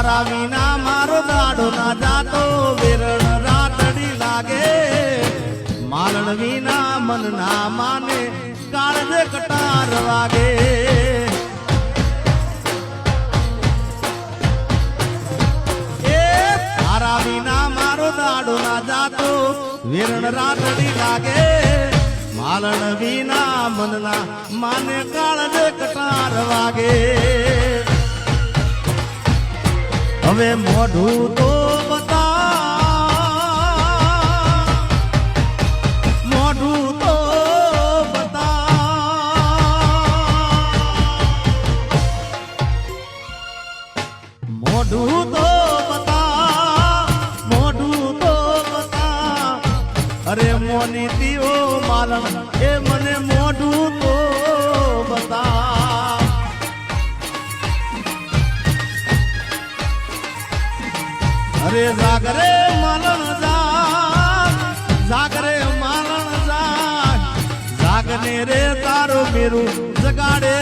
તારા વિના મારો દાડો ના જાતો વેરણ રાતડી લાગે મારણ વિના મન ના માને કાળજે કટાર વાગે એ તારા વિના મારો દાડો ના જાતો વેરણ રાતડી લાગે માલણ વિના મનના માને કાળજે કટાર વાગે હવે મોઢું તો બતા મોઢું તો મોઢું તો બતા અરે મોની દીઓ માલણ એ મને મોઢું તો બતા અરે જાગરે માલણ જાગરે માલણ જાગને રે તારો મેરું જગાડે